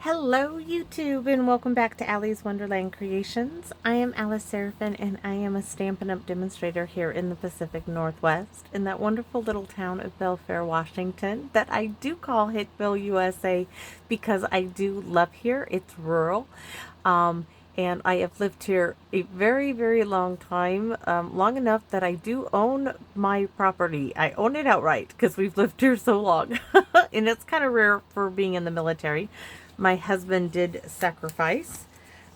Hello YouTube and welcome back to Allie's Wonderland Creations. I am Alice Seraphin and I am a Stampin' Up! Demonstrator here in the Pacific Northwest in that wonderful little town of Belfair, Washington that I do call Hitville, USA because I do love here. It's rural. And I have lived here a very, very long time, long enough that I do own my property. I own it outright because we've lived here so long. And it's kind of rare for being in the military. My husband did sacrifice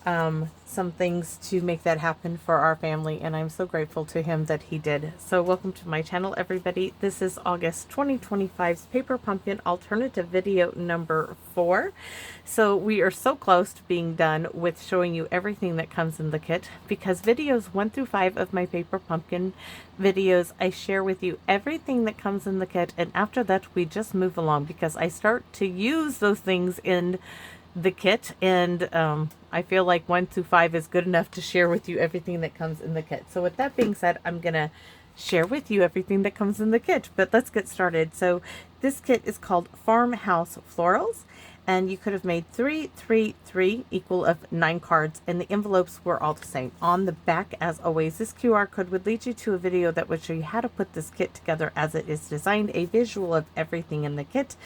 some things to make that happen for our family, and I'm so grateful to him that he did. So welcome to my channel, everybody. This is August 2025's Paper Pumpkin Alternative video number 4. So we are so close to being done with showing you everything that comes in the kit, because videos 1 through 5 of my Paper Pumpkin videos, I share with you everything that comes in the kit, and after that we just move along because I start to use those things in the kit, and I feel like 1 through 5 is good enough to share with you everything that comes in the kit. So with that being said, I'm gonna share with you everything that comes in the kit, but let's get started. So this kit is called Farmhouse Florals, and you could have made 3, 3, 3 equal of 9 cards, and the envelopes were all the same. On the back, as always, this QR code would lead you to a video that would show you how to put this kit together as it is designed, a visual of everything in the kit.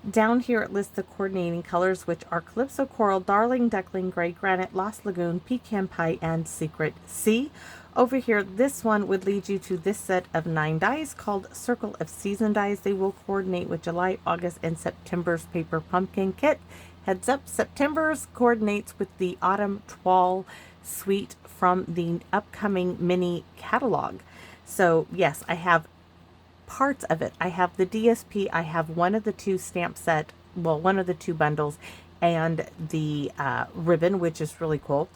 Down here it lists the coordinating colors, which are Calypso Coral, Darling Duckling, Gray Granite, Lost Lagoon, Pecan Pie, and Secret Sea. Over here, this one would lead you to this set of 9 dies called Circle of Season dies. They will coordinate with July, August, and September's Paper Pumpkin kit. Heads up, September's coordinates with the Autumn Toile suite from the upcoming mini catalog. So yes, I have parts of it. I have the DSP, I have one of the 2 stamp set, well, one of the 2 bundles, and the ribbon, which is really cool.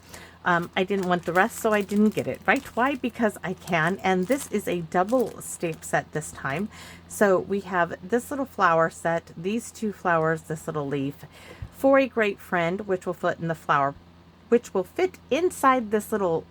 I didn't want the rest, so I didn't get it, right? Why? Because I can, and this is a double stamp set this time. So we have this little flower set, these 2 flowers, this little leaf, For a Great Friend, which will fit in the flower, which will fit inside this little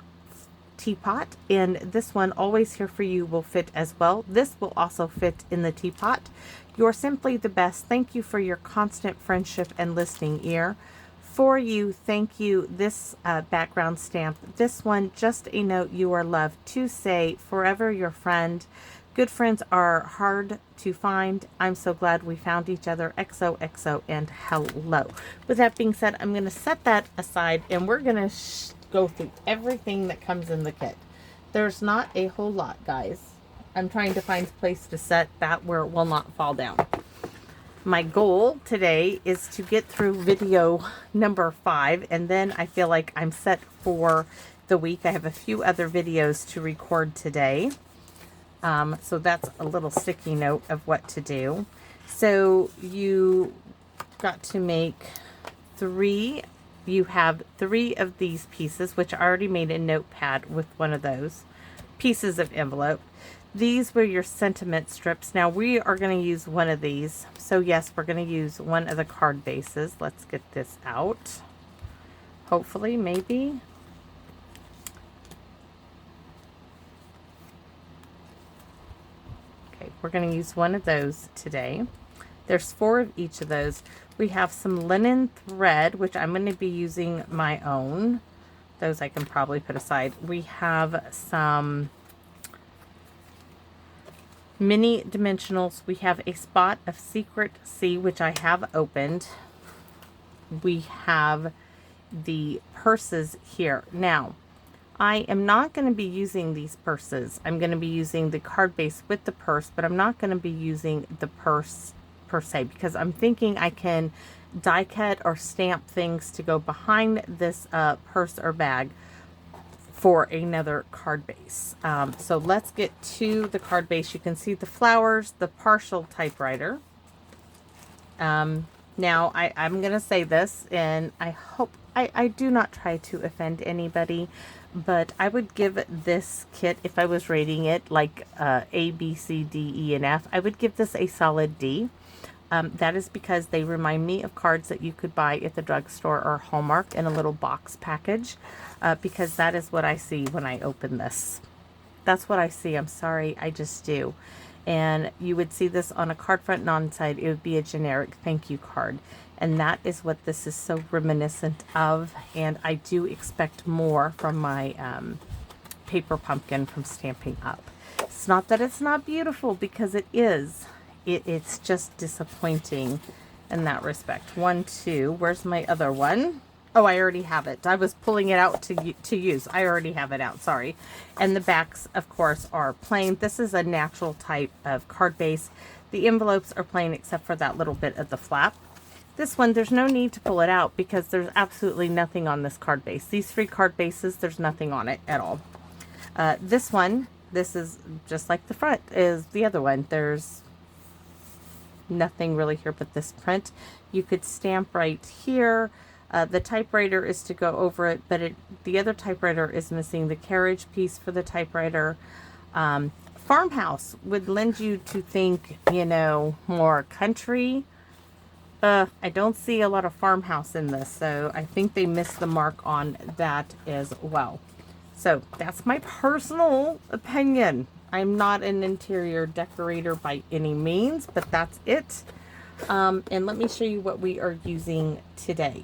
teapot, and this one, Always Here For You, will fit as well. This will also fit in the teapot. You're Simply the Best, thank you for your constant friendship and listening ear. For You, thank you, this background stamp. This one, Just a Note You Are Loved, to say forever your friend. Good friends are hard to find. I'm so glad we found each other. XOXO and hello. With that being said, I'm going to set that aside, and we're going to go through everything that comes in the kit. There's not a whole lot, guys. I'm trying to find a place to set that where it will not fall down. My goal today is to get through video number 5, and then I feel like I'm set for the week. I have a few other videos to record today. So that's a little sticky note of what to do. So you got to make 3. You have 3 of these pieces, which I already made a notepad with one of those pieces of envelope. These were your sentiment strips. Now we are going to use one of these. So yes, we're going to use one of the card bases. Let's get this out. Hopefully, maybe. Okay, we're going to use one of those today. There's 4 of each of those. We have some linen thread, which I'm going to be using my own. Those I can probably put aside. We have some mini dimensionals. We have a spot of Secret Sea, which I have opened. We have the purses here. Now, I am not going to be using these purses. I'm going to be using the card base with the purse, but I'm not going to be using the purse per se, because I'm thinking I can die cut or stamp things to go behind this purse or bag for another card base. So let's get to the card base. You can see the flowers, the partial typewriter. Now I'm gonna say this, and I hope I do not try to offend anybody, but I would give this kit, if I was rating it like A, B, C, D, E, and F, I would give this a solid D. That is because they remind me of cards that you could buy at the drugstore or Hallmark in a little box package, because that is what I see when I open this. That's what I see. I'm sorry, I just do. And you would see this on a card front, non-side. It would be a generic thank you card. And that is what this is so reminiscent of. And I do expect more from my paper pumpkin from Stampin' Up. It's not that it's not beautiful, because it is. It's just disappointing in that respect. 1, 2. Where's my other one? Oh, I already have it. I was pulling it out to use. I already have it out. Sorry. And the backs, of course, are plain. This is a natural type of card base. The envelopes are plain except for that little bit of the flap. This one, there's no need to pull it out because there's absolutely nothing on this card base. These 3 card bases, there's nothing on it at all. This one, this is just like the front is the other one. There's nothing really here but this print. You could stamp right here. The typewriter is to go over it, but the other typewriter is missing the carriage piece for the typewriter. Farmhouse would lend you to think, you know, more country. I don't see a lot of farmhouse in this, so I think they missed the mark on that as well. So that's my personal opinion. I'm not an interior decorator by any means, but that's it. And let me show you what we are using today.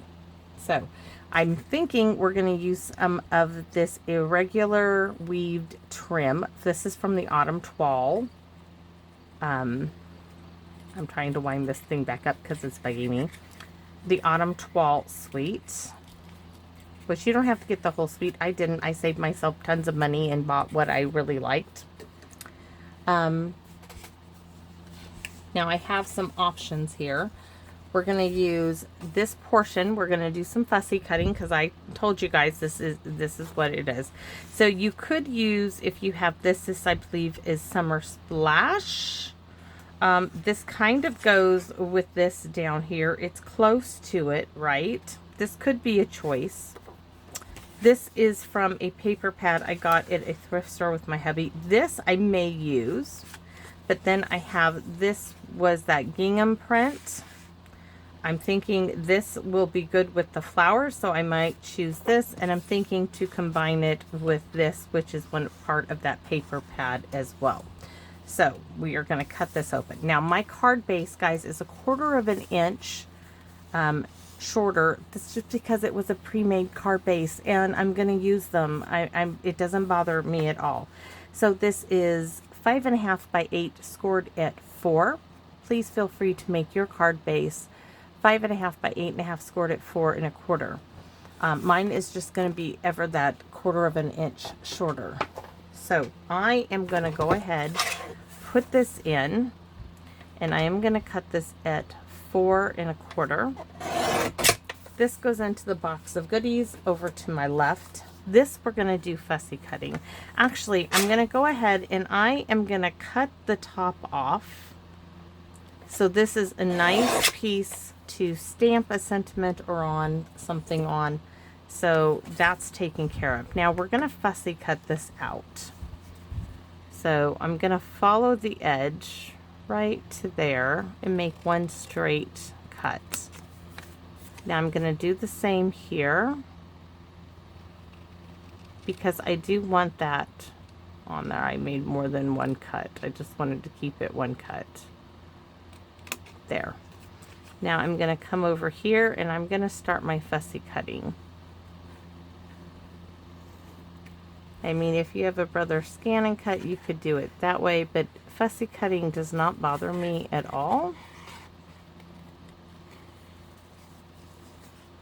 So I'm thinking we're going to use some of this irregular weaved trim. This is from the Autumn Toile. I'm trying to wind this thing back up because it's bugging me. The Autumn Toile suite. Which you don't have to get the whole suite. I didn't. I saved myself tons of money and bought what I really liked. Now I have some options here. We're going to use this portion. We're going to do some fussy cutting because I told you guys this is what it is. So you could use, if you have this I believe is Summer Splash. This kind of goes with this down here. It's close to it, right? This could be a choice. This is from a paper pad I got at a thrift store with my hubby. This I may use, but then I have, this was that gingham print. I'm thinking this will be good with the flowers, so I might choose this, and I'm thinking to combine it with this, which is one part of that paper pad as well. So we are going to cut this open. Now my card base, guys, is 1/4 of an inch shorter. That's just because it was a pre-made card base, and I'm going to use them. It doesn't bother me at all. So this is 5.5 by 8 scored at 4. Please feel free to make your card base 5.5 by 8.5 scored at 4 1/4. Mine is just going to be ever that 1/4 of an inch shorter. So I am going to go ahead, put this in, and I am going to cut this at 4 1/4. This goes into the box of goodies over to my left. This we're going to do fussy cutting. Actually, I'm going to go ahead and I am going to cut the top off. So this is a nice piece to stamp a sentiment or on something on. So that's taken care of. Now we're going to fussy cut this out. So I'm going to follow the edge right to there and make one straight cut. Now I'm going to do the same here because I do want that on there. I made more than one cut. I just wanted to keep it one cut. There. Now I'm going to come over here and I'm going to start my fussy cutting. I mean, if you have a brother scan and cut, you could do it that way, but fussy cutting does not bother me at all.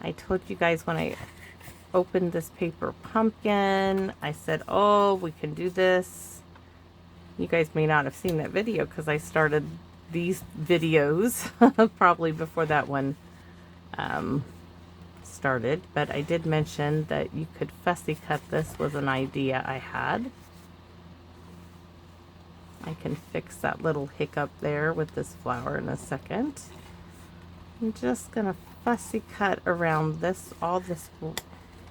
I told you guys when I opened this paper pumpkin, I said, oh, we can do this. You guys may not have seen that video because I started these videos probably before that one started, but I did mention that you could fussy cut. This was an idea I had. I can fix that little hiccup there with this flower in a second. I'm just gonna fussy cut around this, all this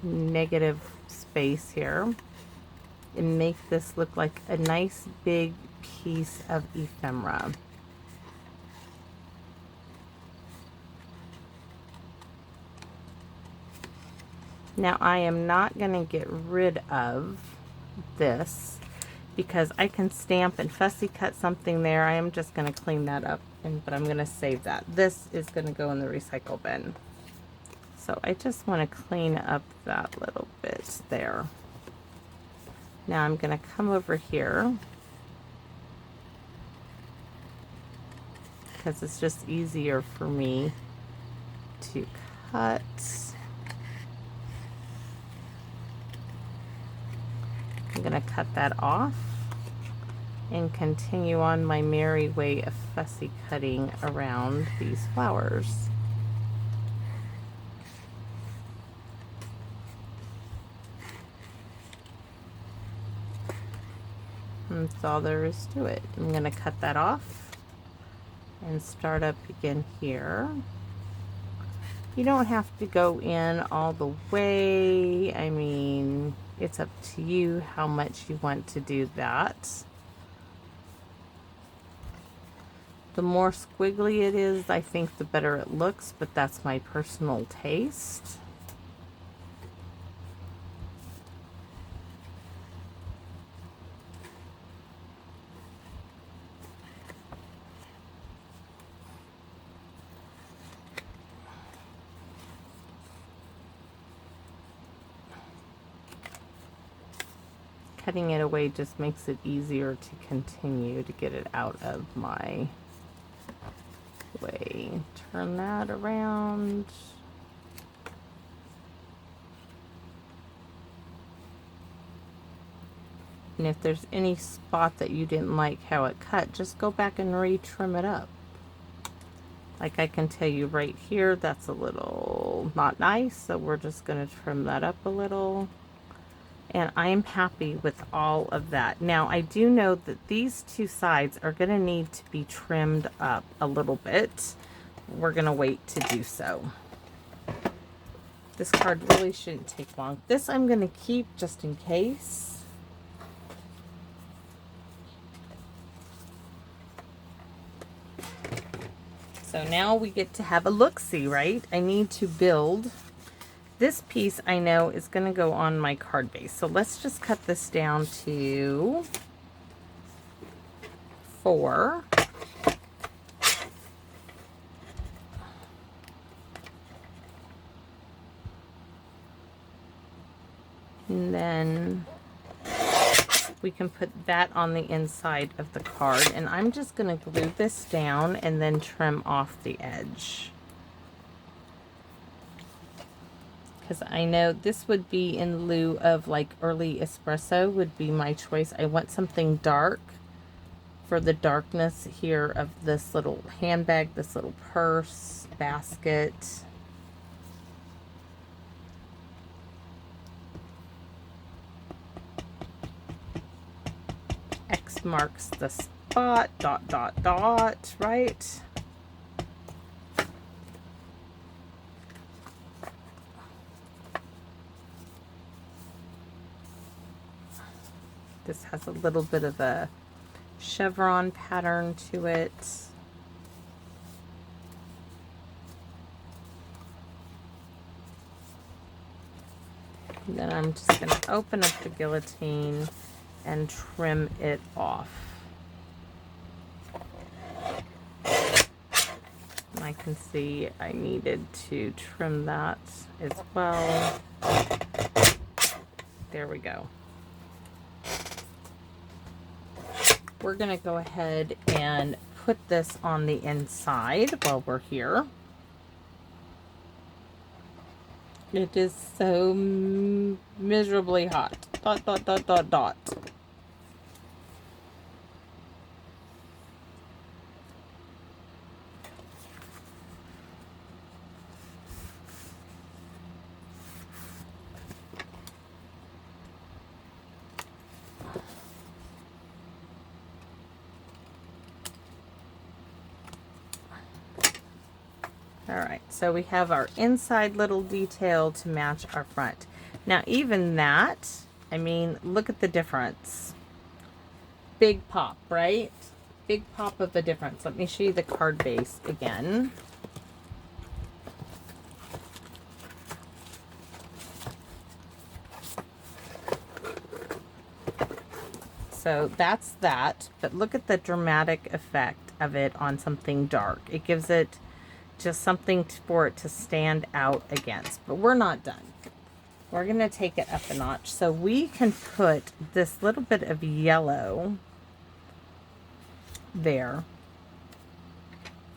negative space here, and make this look like a nice big piece of ephemera. Now I am not going to get rid of this because I can stamp and fussy cut something there. I am just going to clean that up but I'm going to save that. This is going to go in the recycle bin. So I just want to clean up that little bit there. Now I'm going to come over here because it's just easier for me to cut. I'm going to cut that off and continue on my merry way of fussy cutting around these flowers. And that's all there is to it. I'm going to cut that off and start up again here. You don't have to go in all the way. I mean, it's up to you how much you want to do that. The more squiggly it is, I think the better it looks, but that's my personal taste. Cutting it away just makes it easier to continue to get it out of my way. Turn that around. And if there's any spot that you didn't like how it cut, just go back and re-trim it up. Like I can tell you right here, that's a little not nice, so we're just going to trim that up a little. And I'm happy with all of that. Now, I do know that these two sides are going to need to be trimmed up a little bit. We're going to wait to do so. This card really shouldn't take long. This I'm going to keep just in case. So now we get to have a look-see, right? I need to build. This piece I know is going to go on my card base. So let's just cut this down to 4. And then we can put that on the inside of the card. And I'm just going to glue this down and then trim off the edge. Because I know this would be in lieu of like early espresso would be my choice. I want something dark for the darkness here of this little handbag, this little purse, basket. X marks the spot, dot, dot, dot, right? This has a little bit of a chevron pattern to it. And then I'm just going to open up the guillotine and trim it off. And I can see I needed to trim that as well. There we go. We're going to go ahead and put this on the inside while we're here. It is so miserably hot. Dot, dot, dot, dot, dot. Alright, so we have our inside little detail to match our front. Now even that, I mean, look at the difference. Big pop, right? Big pop of a difference. Let me show you the card base again. So that's that, but look at the dramatic effect of it on something dark. It gives it just something for it to stand out against. But we're not done. We're going to take it up a notch. So we can put this little bit of yellow there.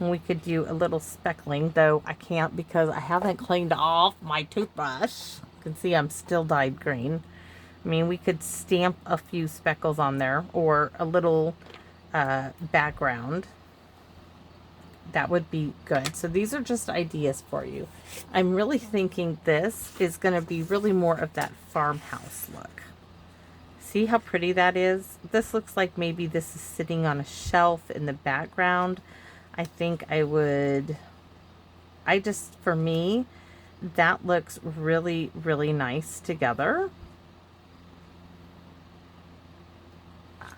And we could do a little speckling, though I can't because I haven't cleaned off my toothbrush. You can see I'm still dyed green. I mean, we could stamp a few speckles on there or a little background. That would be good. So these are just ideas for you. I'm really thinking this is going to be really more of that farmhouse look. See how pretty that is? This looks like maybe this is sitting on a shelf in the background. I think for me, that looks really, really nice together.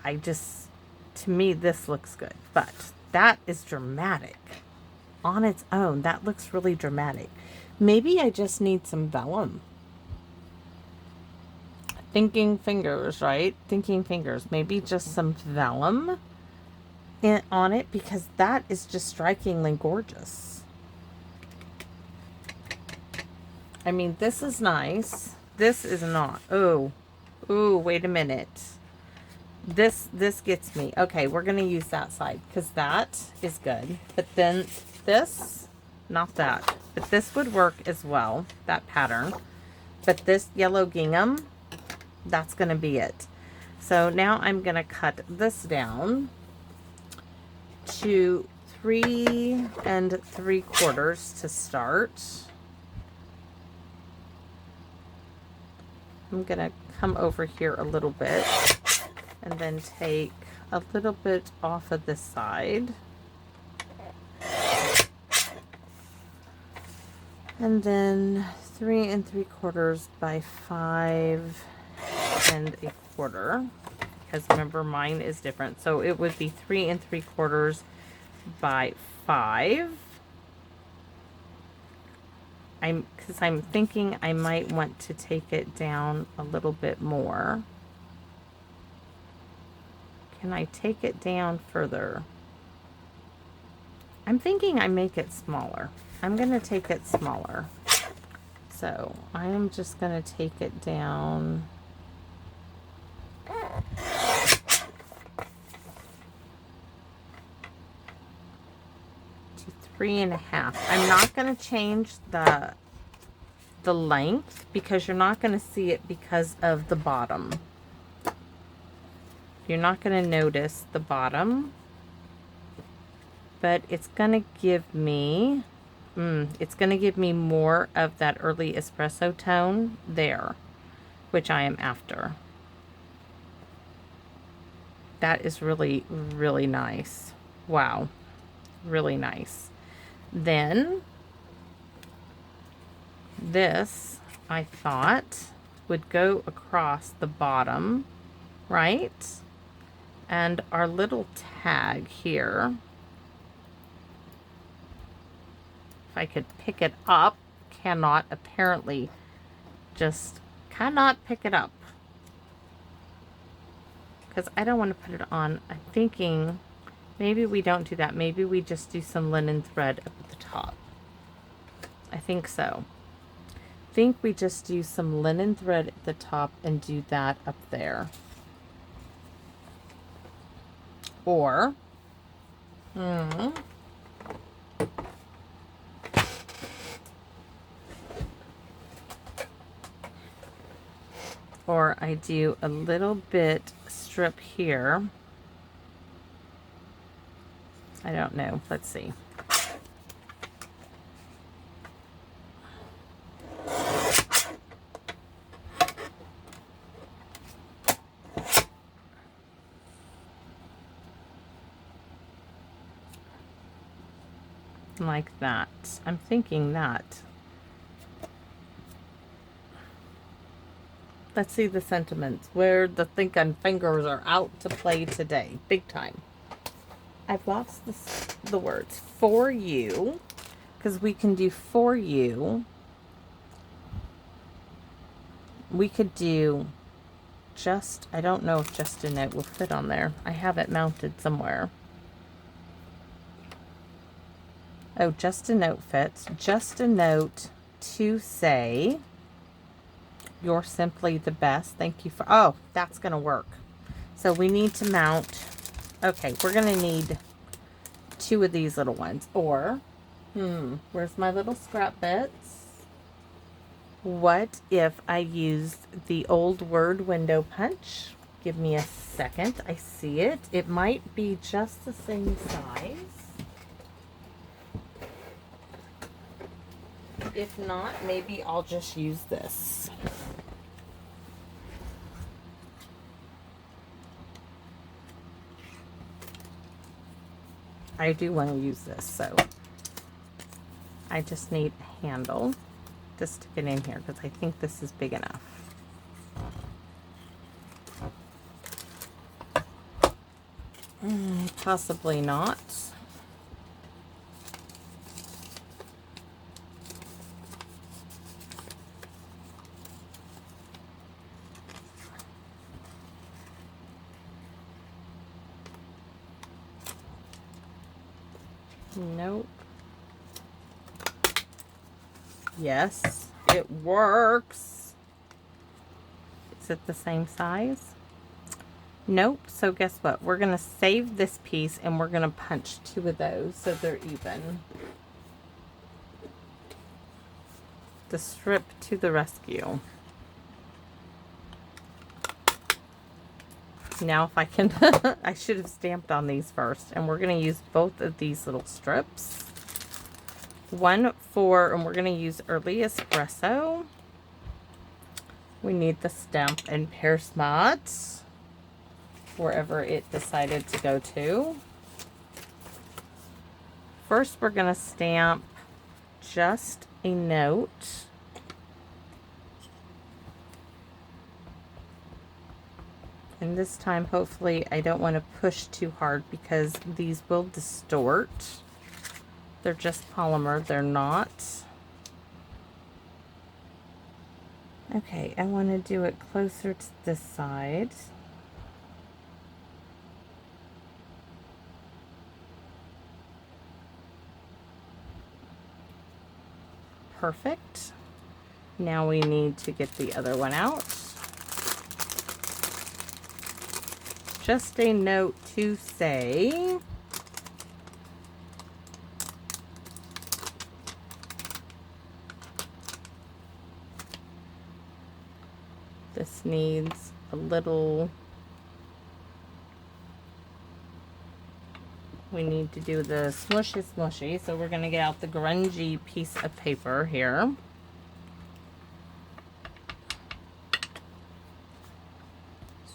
To me, this looks good, but that is dramatic on its own. That looks really dramatic. Maybe I just need some vellum. Thinking fingers, right? Thinking fingers. Maybe just some vellum on it, because that is just strikingly gorgeous. I mean, this is nice. This is not. Oh, wait a minute. This gets me. Okay, we're going to use that side because that is good. But then this, not that, but this would work as well, that pattern. But this yellow gingham, that's going to be it. So now I'm going to cut this down to 3 3/4 to start. I'm going to come over here a little bit and then take a little bit off of this side. And then 3 3/4 by 5 1/4. Because remember, mine is different. So it would be 3 3/4 by 5. Because I'm thinking I might want to take it down a little bit more. Can I take it down further? I'm thinking I make it smaller. I'm going to take it smaller. So I'm just going to take it down to 3.5. I'm not going to change the length because you're not going to see it because of the bottom. You're not going to notice the bottom, but it's going to give me more of that early espresso tone there, which I am after. That is really, really nice. Wow. Really nice. Then this, I thought, would go across the bottom, right? And our little tag here, if I could pick it up, apparently just cannot pick it up. Because I don't want to put it on. I'm thinking maybe we don't do that. Maybe we just do some linen thread up at the top. I think so. I think we just do some linen thread at the top and do that up there. Or, or I do a little bit strip here. I don't know. Let's see. Like that. I'm thinking that. Let's see the sentiments. Where the thinking fingers are out to play today. Big time. I've lost the words. For you. Because we can do for you. We could do just, I don't know if just a note will fit on there. I have it mounted somewhere. Oh, just a note fits. Just a note to say, you're simply the best. Thank you for, oh, that's going to work. So we need to mount, okay, we're going to need 2 of these little ones. Or, where's my little scrap bits? What if I used the old word window punch? Give me a second. I see it. It might be just the same size. If not, maybe I'll just use this. I do want to use this, so I just need a handle to stick it in here because I think this is big enough. Possibly not. Nope. Yes, it works. Is it the same size? Nope. So guess what? We're going to save this piece and we're going to punch 2 of those so they're even. The strip to the rescue. Now if I can, I should have stamped on these first. And we're going to use both of these little strips. One for, and we're going to use Early Espresso. We need the Stamp and Pear Smart, wherever it decided to go to. First, we're going to stamp just a note. And this time, hopefully, I don't want to push too hard because these will distort. They're just polymer, they're not. Okay, I want to do it closer to this side. Perfect. Now we need to get the other one out. Just a note to say, this needs a little, we need to do the smushy smushy, so we're going to get out the grungy piece of paper here.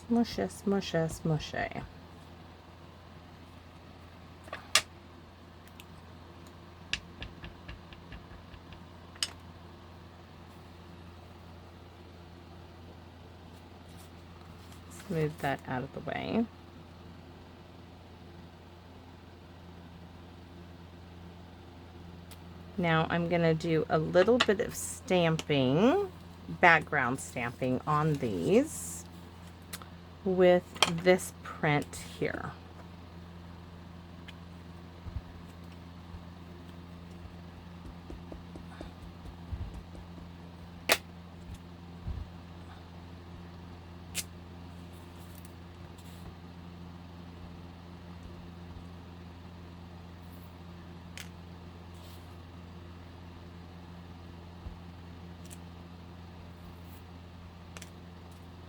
Smushy, smushy, smushy. Move that out of the way. Now I'm going to do a little bit of stamping, background stamping on these with this print here.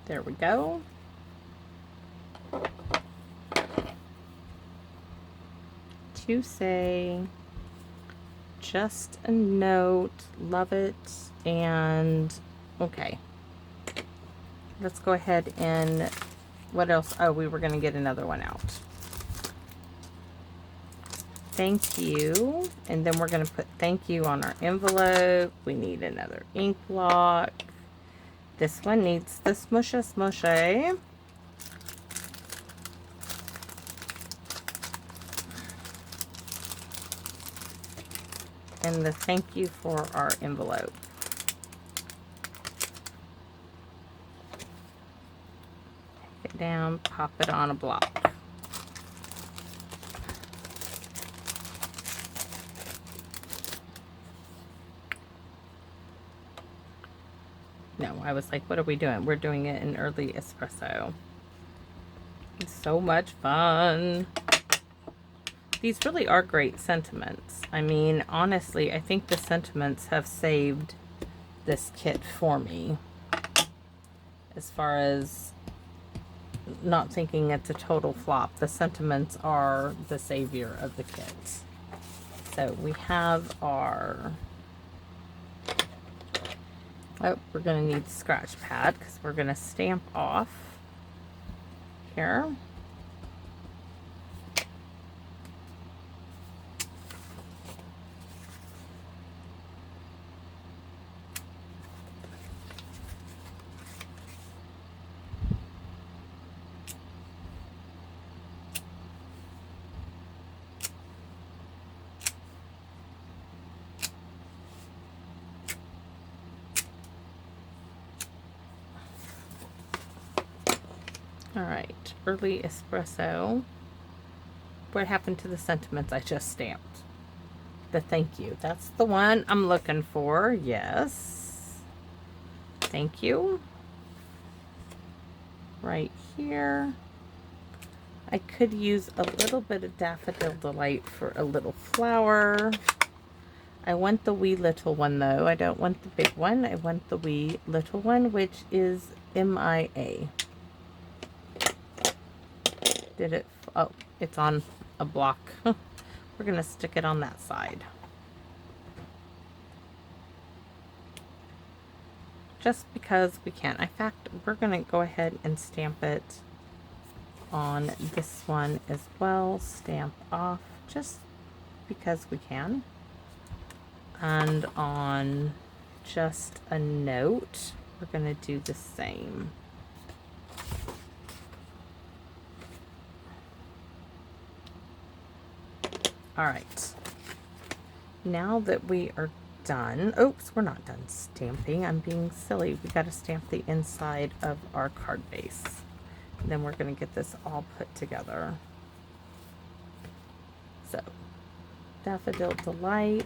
There we go. To say, just a note, love it, and okay. Let's go ahead and, what else? Oh, we were going to get another one out. Thank you. And then we're going to put thank you on our envelope. We need another ink block. This one needs the smushy smushy. And the thank you for our envelope. Take it down, pop it on a block. No, I was like, what are we doing? We're doing it in early espresso. It's so much fun. These really are great sentiments. I mean, honestly, I think the sentiments have saved this kit for me. As far as not thinking it's a total flop, the sentiments are the savior of the kit. So we have our... Oh, we're going to need scratch pad because we're going to stamp off here. All right, early espresso. What happened to the sentiments I just stamped? The thank you. That's the one I'm looking for. Yes. Thank you. Right here. I could use a little bit of Daffodil Delight for a little flower. I want the wee little one though. I don't want the big one. I want the wee little one, which is MIA. Did it? Oh, it's on a block. We're going to stick it on that side. Just because we can. In fact, we're going to go ahead and stamp it on this one as well. Stamp off just because we can. And on just a note, we're going to do the same. All right, now that we are done, oops, we're not done stamping. I'm being silly. We got to stamp the inside of our card base. And then we're going to get this all put together. So, Daffodil Delight.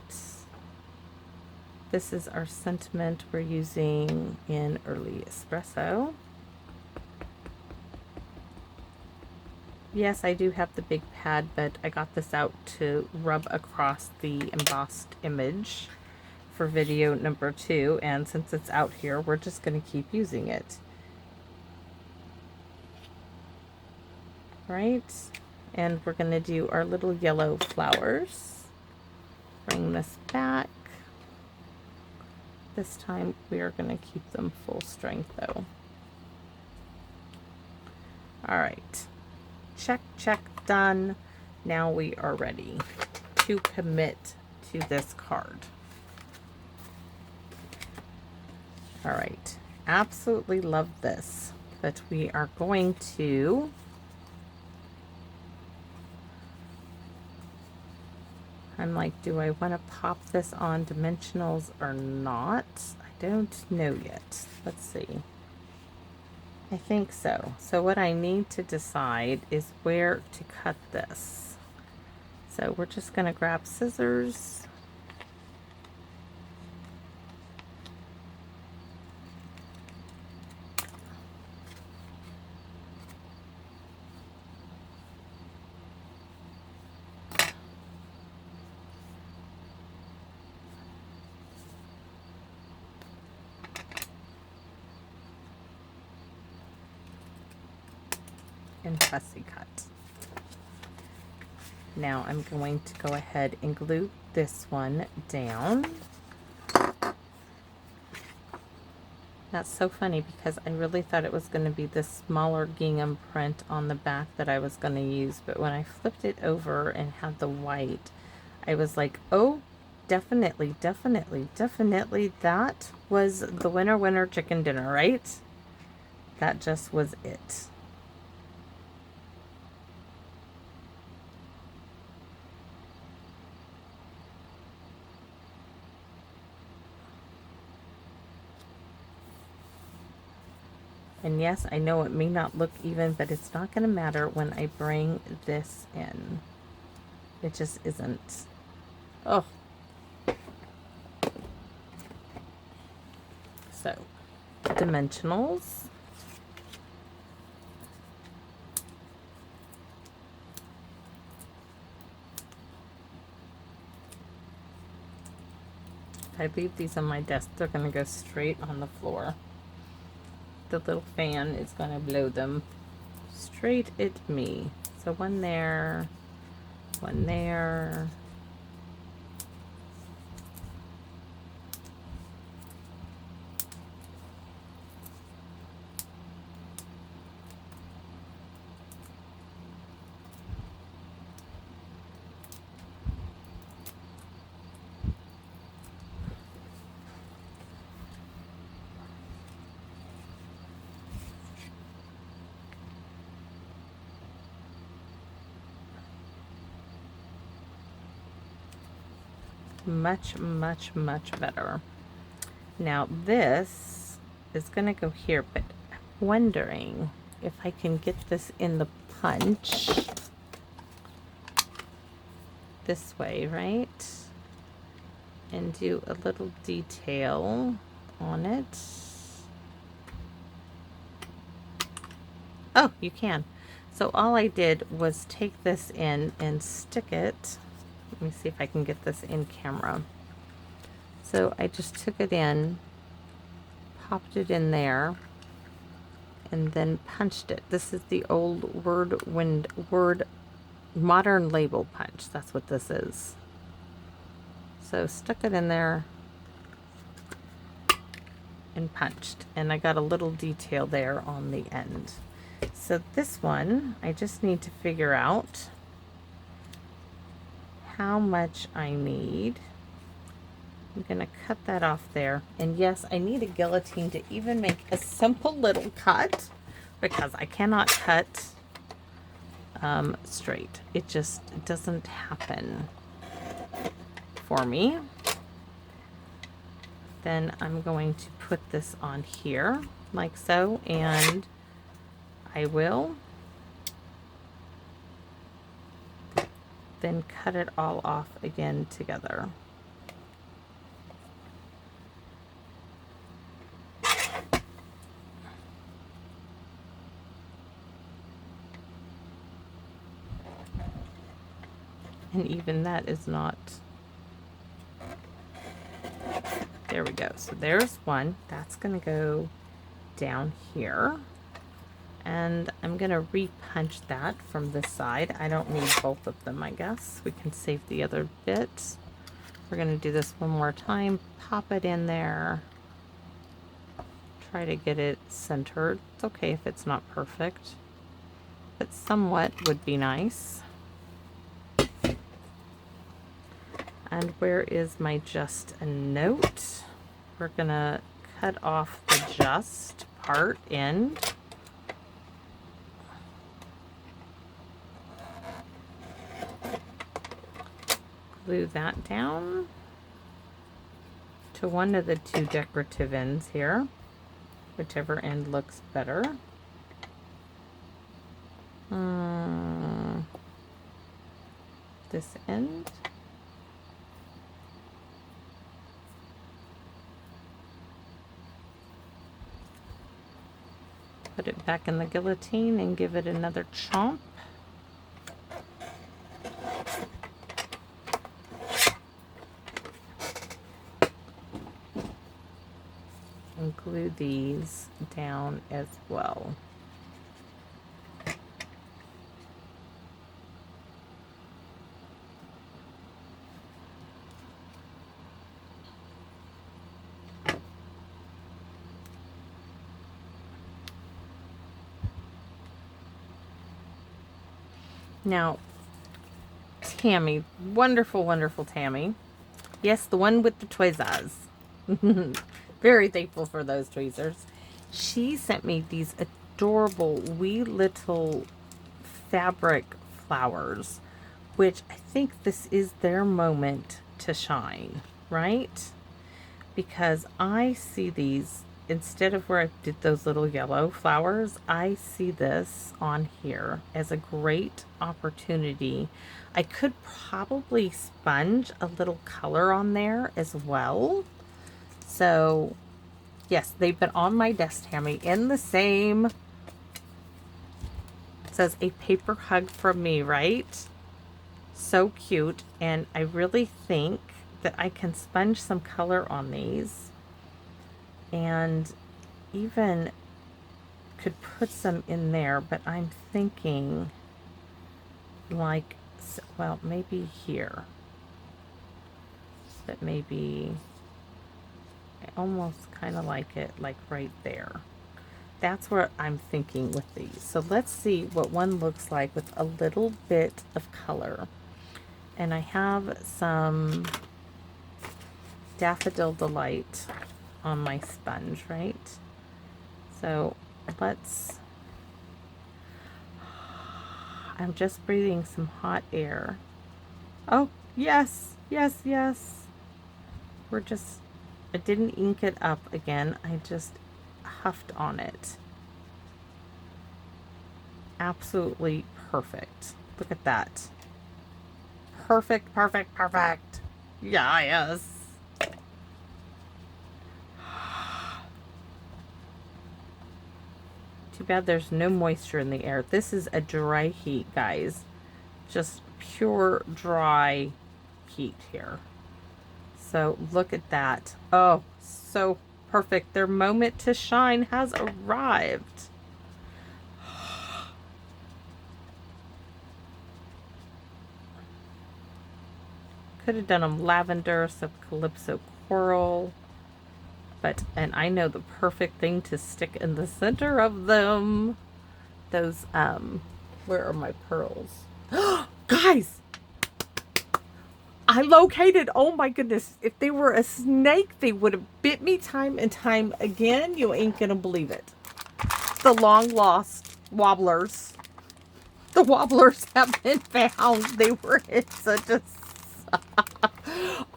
This is our sentiment we're using in early espresso. Yes, I do have the big pad, but I got this out to rub across the embossed image for video number 2, and since it's out here, we're just going to keep using it. Right? And we're going to do our little yellow flowers. Bring this back. This time we are going to keep them full strength though. All right. Check, check, done. Now we are ready to commit to this card. All right, absolutely love this, but we are going to I'm like, do I want to pop this on dimensionals or not? I don't know yet. Let's see. I think so. So what I need to decide is where to cut this. So we're just going to grab scissors. And fussy cut. Now I'm going to go ahead and glue this one down. That's so funny because I really thought it was going to be this smaller gingham print on the back that I was going to use, but when I flipped it over and had the white, I was like, oh, definitely, definitely, definitely that was the winner chicken dinner, right? That just was it. And yes, I know it may not look even, but it's not going to matter when I bring this in. It just isn't. Oh. So, dimensionals. If I leave these on my desk, they're going to go straight on the floor. The little fan is going to blow them straight at me. So one there, one there. Much, much, much better. Now this is going to go here, but I'm wondering if I can get this in the punch this way, right? And do a little detail on it. Oh, you can. So all I did was take this in and stick it. Let me see if I can get this in camera. So I just took it in, popped it in there, and then punched it. This is the old Word modern label punch. That's what this is. So stuck it in there and punched, and I got a little detail there on the end. So this one, I just need to figure out how much I need. I'm gonna cut that off there. And yes, I need a guillotine to even make a simple little cut, because I cannot cut straight. It just doesn't happen for me. Then I'm going to put this on here like so, and I will then cut it all off again together. And even that is not, there we go. So there's one, that's gonna go down here. And I'm gonna re-punch that from this side. I don't need both of them, I guess. We can save the other bit. We're gonna do this one more time. Pop it in there. Try to get it centered. It's okay if it's not perfect, but somewhat would be nice. And where is my just a note? We're gonna cut off the just part end. Glue that down to one of the two decorative ends here, whichever end looks better. This end. Put it back in the guillotine and give it another chomp. And glue these down as well. Now, Tammy, wonderful, wonderful Tammy. Yes, the one with the tweezers. Very thankful for those tweezers. She sent me these adorable wee little fabric flowers, which I think this is their moment to shine, right? Because I see these, instead of where I did those little yellow flowers, I see this on here as a great opportunity. I could probably sponge a little color on there as well. So Yes, they've been on my desk, Tammy, in the same. It says a paper hug from me, right? So cute. And I really think that I can sponge some color on these and even could put some in there, but I'm thinking like, well, maybe here, but maybe I almost kind of like it like right there. That's what I'm thinking with these. So let's see what one looks like with a little bit of color. And I have some Daffodil Delight on my sponge, right? So let's, I'm just breathing some hot air. Oh, yes, yes, yes. We're just, I didn't ink it up again. I just huffed on it. Absolutely perfect. Look at that. Perfect, perfect, perfect. Yes. Too bad there's no moisture in the air. This is a dry heat, guys. Just pure dry heat here. So look at that. Oh, so perfect. Their moment to shine has arrived. Could have done them lavender, some calypso coral. But, and I know the perfect thing to stick in the center of them. Those, where are my pearls? Guys! I located, oh my goodness, if they were a snake, they would have bit me time and time again. You ain't gonna believe it. The long lost wobblers. The wobblers have been found. They were in such a...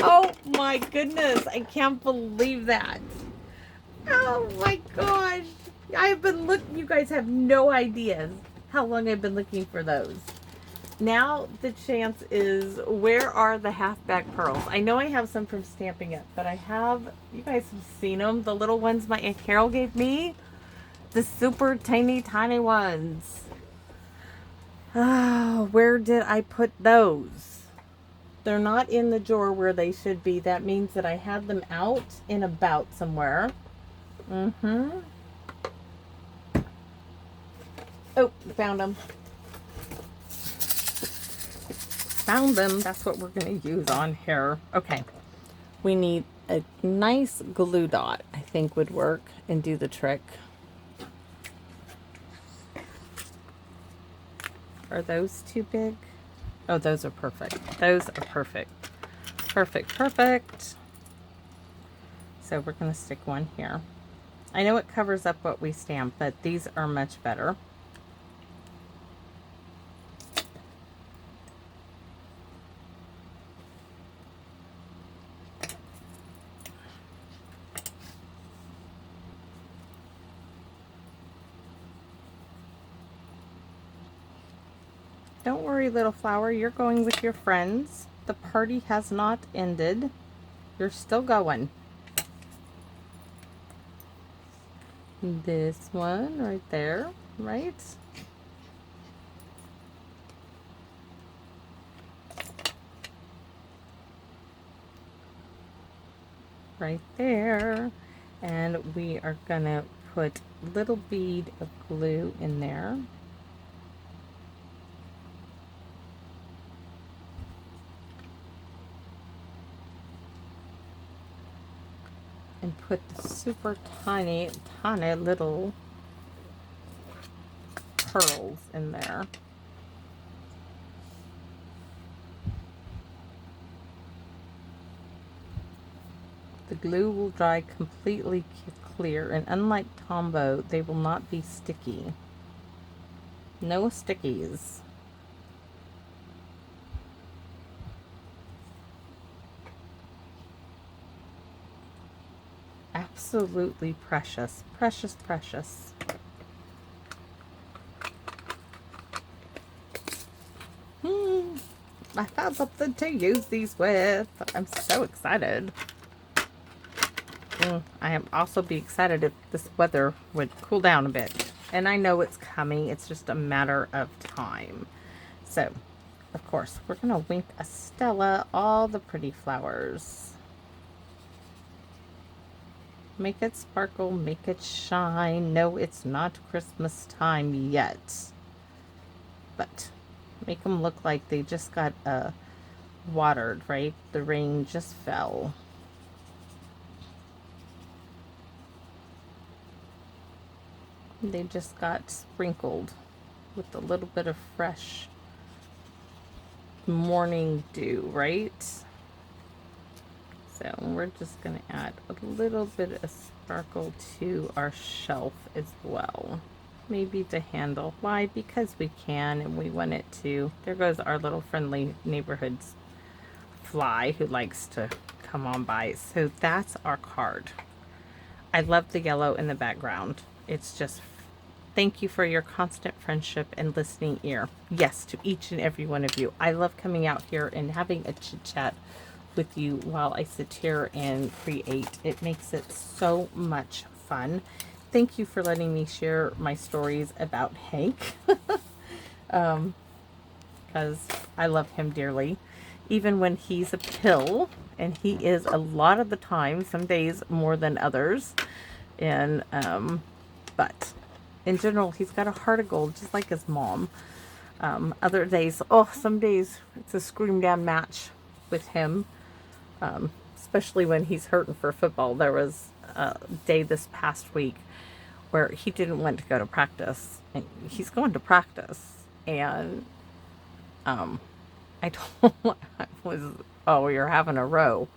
Oh my goodness, I can't believe that. Oh my gosh. I've been looking, you guys have no idea how long I've been looking for those. Now the chance is, where are the halfback pearls? I know I have some from Stampin'Up, but I have, you guys have seen them, the little ones my Aunt Carol gave me. The super tiny ones. Oh, where did I put those? They're not in the drawer where they should be. That means that I had them out and about somewhere. Oh, found them. Found them. That's what we're going to use on here. Okay. We need a nice glue dot, I think would work and do the trick. Are those too big? Oh, those are perfect. Those are perfect. Perfect, perfect. So we're going to stick one here. I know it covers up what we stamp, but these are much better. Don't worry, little flower, you're going with your friends. The party has not ended. You're still going. This one right there, right? Right there. And we are gonna put a little bead of glue in there. And put the super tiny little pearls in there. The glue will dry completely clear, and unlike Tombow, they will not be sticky. No stickies. Absolutely precious, precious, precious. I found something to use these with. I'm so excited. I am also be excited if this weather would cool down a bit. And I know it's coming. It's just a matter of time. So, of course, we're going to Wink Estella all the pretty flowers. Make it sparkle, make it shine. No, it's not Christmas time yet. But make them look like they just got watered, right? The rain just fell. They just got sprinkled with a little bit of fresh morning dew, right? So we're just going to add a little bit of sparkle to our shelf as well. Maybe the handle. Why? Because we can and we want it to. There goes our little friendly neighborhood fly who likes to come on by. So that's our card. I love the yellow in the background. It's just thank you for your constant friendship and listening ear. Yes, to each and every one of you. I love coming out here and having a chit chat with you while I sit here and create. It makes it so much fun. Thank you for letting me share my stories about Hank. Because I love him dearly. Even when he's a pill, and he is a lot of the time, some days more than others. And, but in general, he's got a heart of gold, just like his mom. Other days, some days it's a scream down match with him. Especially when he's hurting for football. There was a day this past week where he didn't want to go to practice, and he's going to practice, and I told him I was, you're having a row,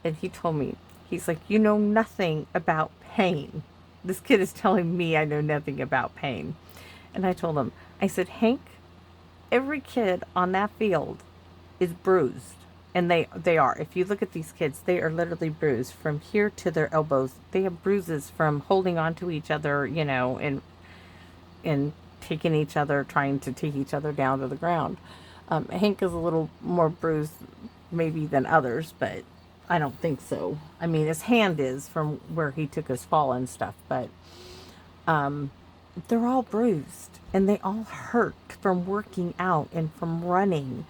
and he told me, he's like, you know nothing about pain. This kid is telling me I know nothing about pain. And I told him, I said, Hank, every kid on that field is bruised. And they are. If you look at these kids, they are literally bruised from here to their elbows. They have bruises from holding on to each other, you know, and taking each other, trying to take each other down to the ground. Hank is a little more bruised maybe than others, but I don't think so. I mean, his hand is from where he took his fall and stuff, but they're all bruised and they all hurt from working out and from running.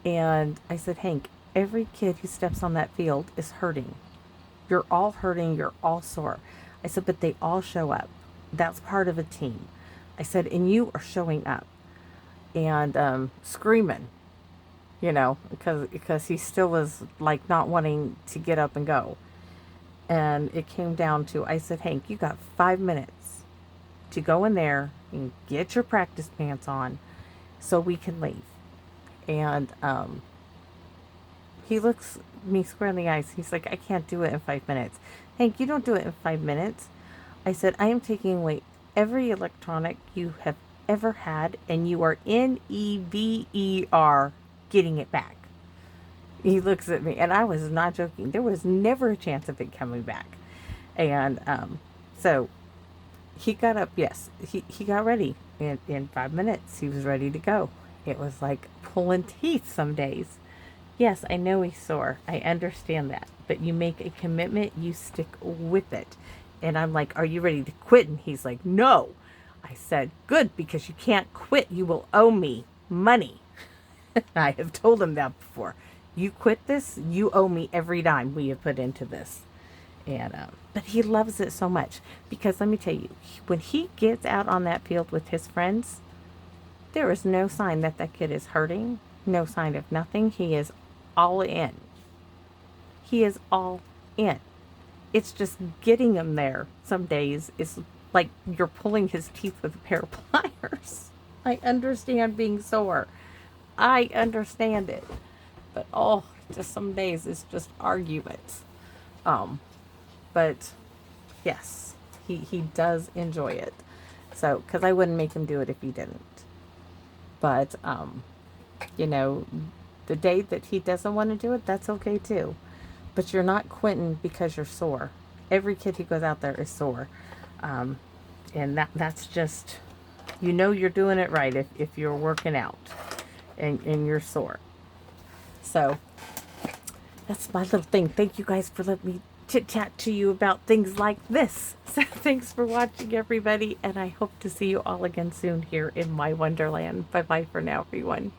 And I said, Hank, every kid who steps on that field is hurting. You're all hurting. You're all sore. I said, but they all show up. That's part of a team. I said, and you are showing up and screaming, you know, because he still was like not wanting to get up and go. And it came down to, I said, Hank, you got 5 minutes to go in there and get your practice pants on so we can leave. And he looks me square in the eyes. He's like, I can't do it in 5 minutes. Hank, you don't do it in 5 minutes. I said, I am taking away every electronic you have ever had, and you are NEVER getting it back. He looks at me, and I was not joking. There was never a chance of it coming back. And so he got up. Yes, he got ready. In 5 minutes, he was ready to go. It was like pulling teeth some days. Yes, I know he's sore. I understand that. But you make a commitment, you stick with it. And I'm like, are you ready to quit? And he's like, no. I said, good, because you can't quit. You will owe me money. I have told him that before. You quit this, you owe me every dime we have put into this. And but he loves it so much. Because let me tell you, when he gets out on that field with his friends, there is no sign that that kid is hurting. No sign of nothing. He is all in. He is all in. It's just getting him there some days is like you're pulling his teeth with a pair of pliers. I understand being sore. I understand it. But just some days it's just arguments. But yes, he does enjoy it. So, because I wouldn't make him do it if he didn't. But, you know, the day that he doesn't want to do it, that's okay too. But you're not quitting because you're sore. Every kid who goes out there is sore. And that's just, you know you're doing it right if you're working out and you're sore. So, that's my little thing. Thank you guys for letting me chit chat to you about things like this. So thanks for watching, everybody, and I hope to see you all again soon here in my Wonderland. Bye bye for now, everyone.